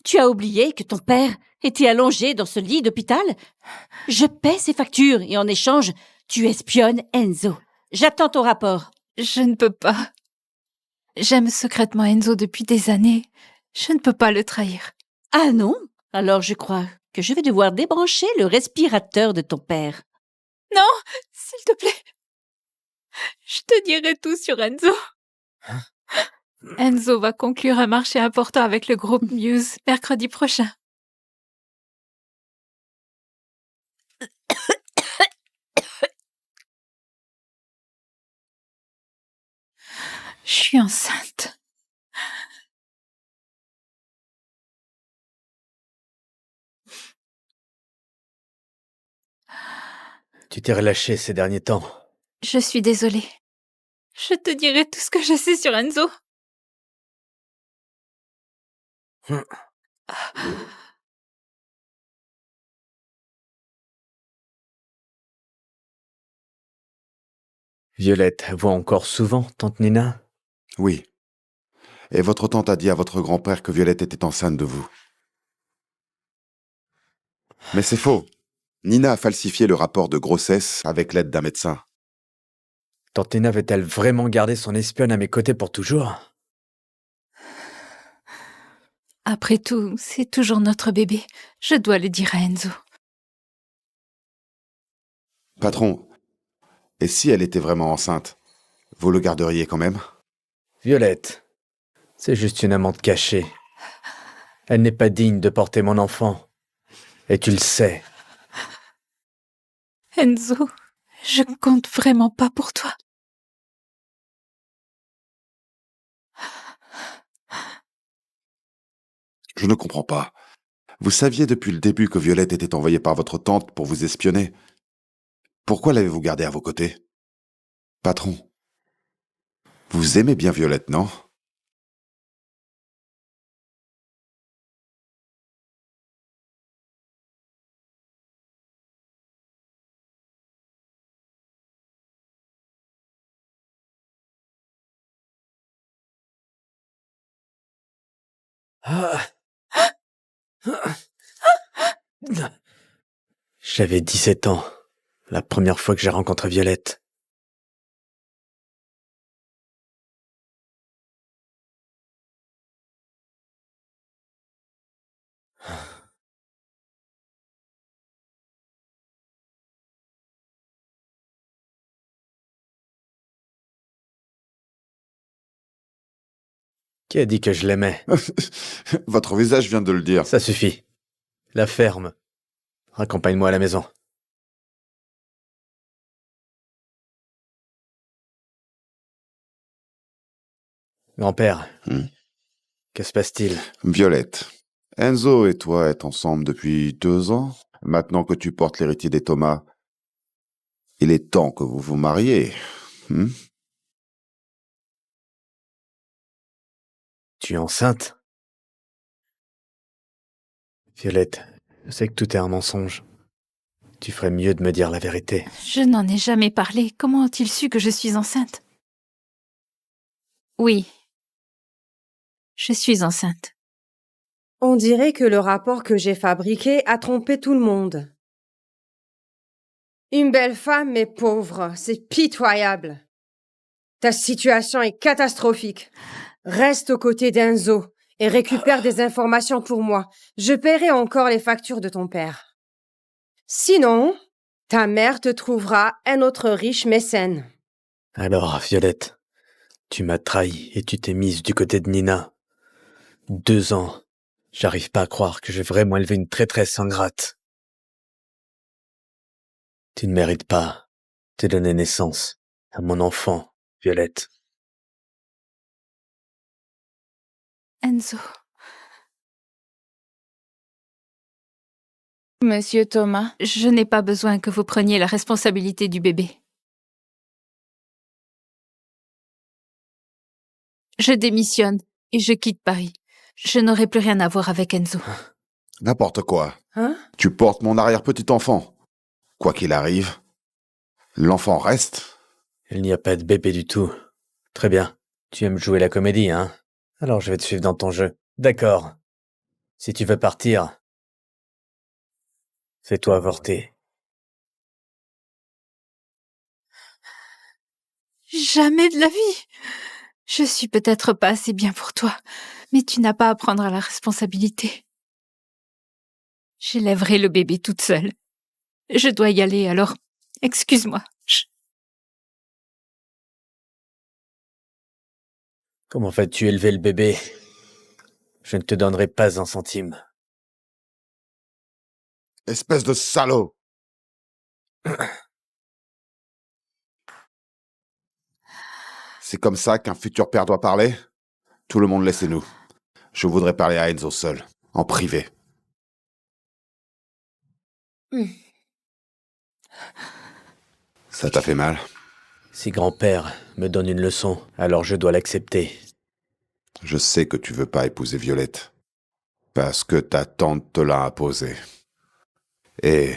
Tu as oublié que ton père était allongé dans ce lit d'hôpital? Je paie ses factures et en échange, tu espionnes Enzo. J'attends ton rapport. Je ne peux pas. J'aime secrètement Enzo depuis des années. Je ne peux pas le trahir. Ah non? Alors je crois que je vais devoir débrancher le respirateur de ton père. Non, s'il te plaît. Je te dirai tout sur Enzo. Enzo va conclure un marché important avec le groupe Muse mercredi prochain. Je suis enceinte. Tu t'es relâché ces derniers temps. Je suis désolée. Je te dirai tout ce que je sais sur Enzo. Violette voit encore souvent tante Nina? Oui. Et votre tante a dit à votre grand-père que Violette était enceinte de vous. Mais c'est faux. Nina a falsifié le rapport de grossesse avec l'aide d'un médecin. Tante Nina veut-elle vraiment garder son espionne à mes côtés pour toujours? Après tout, c'est toujours notre bébé. Je dois le dire à Enzo. Patron, et si elle était vraiment enceinte, vous le garderiez quand même? Violette, c'est juste une amante cachée. Elle n'est pas digne de porter mon enfant. Et tu le sais. Enzo, je compte vraiment pas pour toi. Je ne comprends pas. Vous saviez depuis le début que Violette était envoyée par votre tante pour vous espionner. Pourquoi l'avez-vous gardée à vos côtés? Patron, vous aimez bien Violette, non? J'avais 17 ans, la première fois que j'ai rencontré Violette. Qui a dit que je l'aimais? Votre visage vient de le dire. Ça suffit. La ferme. Raccompagne-moi à la maison. Grand-père, que se passe-t-il? Violette, Enzo et toi êtes ensemble depuis 2 ans. Maintenant que tu portes l'héritier des Thomas, il est temps que vous vous mariez. Tu es enceinte? Violette, je sais que tout est un mensonge. Tu ferais mieux de me dire la vérité. Je n'en ai jamais parlé. Comment ont-ils su que je suis enceinte? Oui. Je suis enceinte. On dirait que le rapport que j'ai fabriqué a trompé tout le monde. Une belle femme, mais pauvre, c'est pitoyable. Ta situation est catastrophique. Reste aux côtés d'Enzo et récupère des informations pour moi. Je paierai encore les factures de ton père. Sinon, ta mère te trouvera un autre riche mécène. Alors, Violette, tu m'as trahi et tu t'es mise du côté de Nina. 2 ans. J'arrive pas à croire que j'ai vraiment élevé une traîtresse ingrate. Tu ne mérites pas de donner naissance à mon enfant, Violette. Enzo. Monsieur Thomas, Je n'ai pas besoin que vous preniez la responsabilité du bébé. Je démissionne et je quitte Paris. Je n'aurai plus rien à voir avec Enzo. N'importe quoi. Hein? Tu portes mon arrière-petit-enfant. Quoi qu'il arrive, l'enfant reste. Il n'y a pas de bébé du tout. Très bien. Tu aimes jouer la comédie, hein? Alors je vais te suivre dans ton jeu. D'accord. Si tu veux partir, fais-toi avorter. Jamais de la vie. Je suis peut-être pas assez bien pour toi, mais tu n'as pas à prendre la responsabilité. J'élèverai le bébé toute seule. Je dois y aller, alors excuse-moi. Comment vas-tu élever le bébé? Je ne te donnerai pas un centime. Espèce de salaud! C'est comme ça qu'un futur père doit parler? Tout le monde laissez-nous. Je voudrais parler à Enzo seul, en privé. Ça t'a fait mal? Si grand-père me donne une leçon, alors je dois l'accepter. Je sais que tu veux pas épouser Violette. Parce que ta tante te l'a imposé. Et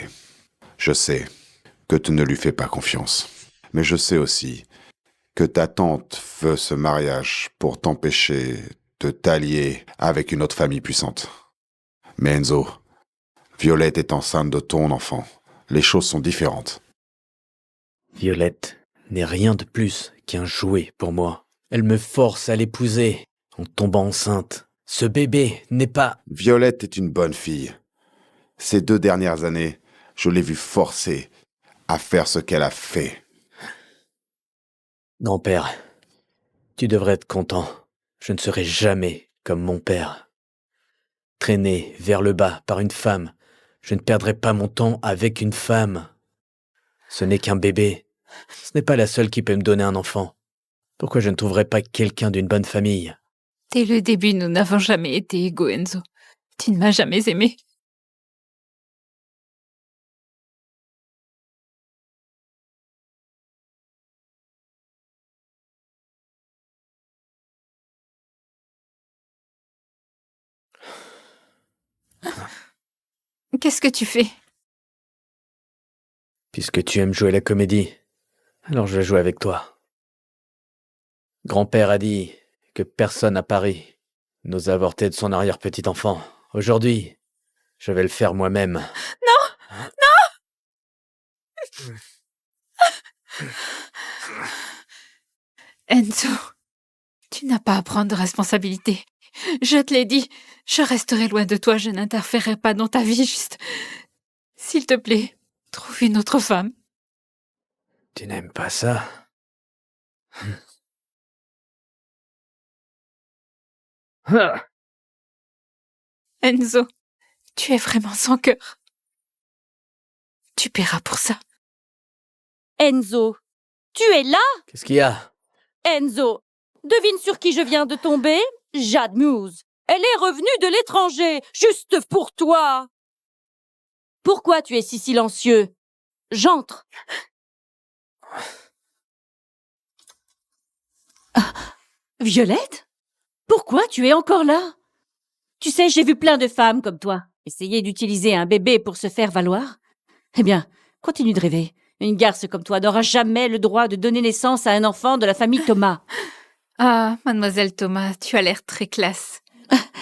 je sais que tu ne lui fais pas confiance. Mais je sais aussi que ta tante veut ce mariage pour t'empêcher de t'allier avec une autre famille puissante. Mais Enzo, Violette est enceinte de ton enfant. Les choses sont différentes. Violette n'est rien de plus qu'un jouet pour moi. Elle me force à l'épouser en tombant enceinte. Ce bébé n'est pas... Violette est une bonne fille. Ces 2 dernières années, je l'ai vue forcée à faire ce qu'elle a fait. Grand-père, tu devrais être content. Je ne serai jamais comme mon père. Traîné vers le bas par une femme, je ne perdrai pas mon temps avec une femme. Ce n'est qu'un bébé. Ce n'est pas la seule qui peut me donner un enfant. Pourquoi je ne trouverais pas quelqu'un d'une bonne famille? Dès le début, nous n'avons jamais été égaux, Enzo. Tu ne m'as jamais aimé. Qu'est-ce que tu fais? Puisque tu aimes jouer la comédie, alors je vais jouer avec toi. Grand-père a dit que personne à Paris n'ose avorter de son arrière-petit-enfant. Aujourd'hui, je vais le faire moi-même. Non! Enzo, tu n'as pas à prendre de responsabilité. Je te l'ai dit, je resterai loin de toi, je n'interférerai pas dans ta vie, juste... S'il te plaît, trouve une autre femme. Tu n'aimes pas ça? Enzo, tu es vraiment sans cœur. Tu paieras pour ça. Enzo, tu es là? Qu'est-ce qu'il y a? Enzo, devine sur qui je viens de tomber? Jade Muse. Elle est revenue de l'étranger, juste pour toi. Pourquoi tu es si silencieux? J'entre. Ah, Violette? Pourquoi tu es encore là? Tu sais, j'ai vu plein de femmes comme toi essayer d'utiliser un bébé pour se faire valoir. Eh bien, continue de rêver. Une garce comme toi n'aura jamais le droit de donner naissance à un enfant de la famille Thomas. Ah, mademoiselle Thomas, tu as l'air très classe.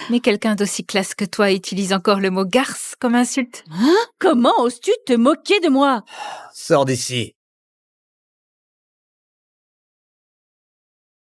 Mais quelqu'un d'aussi classe que toi utilise encore le mot garce comme insulte. Hein? Comment oses-tu te moquer de moi? Sors d'ici.